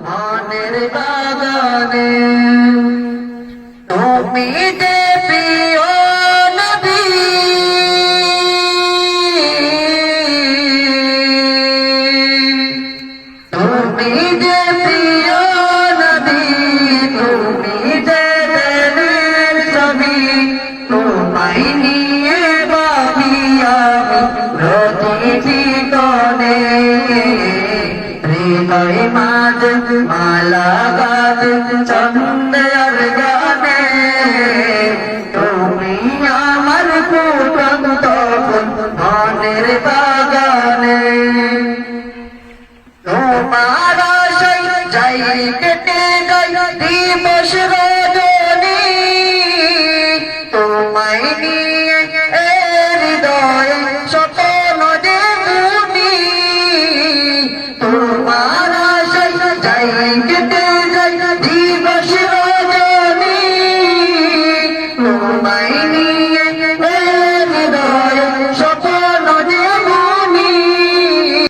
মনের বাগানে তুমি যে প্রিয় নবী তুমি যে প্রিয় নবী তুমি যে দেনের ছবি তোমায় নিয়ে ভাবি আমি প্রতিদিনে হৃদয় মাঝে মালা গাঁথে চন্দ্রের গানে তুমি আমার ফুটন্ত মনের বাগানে তোমার আশায় যাই কেটে যাই দিবস রজনী তোমায় নিয়ে হৃদয় স্বপ্ন যে বুনি তোমার আশায় যাই কেটে যাই দিবস রজনী তোমায়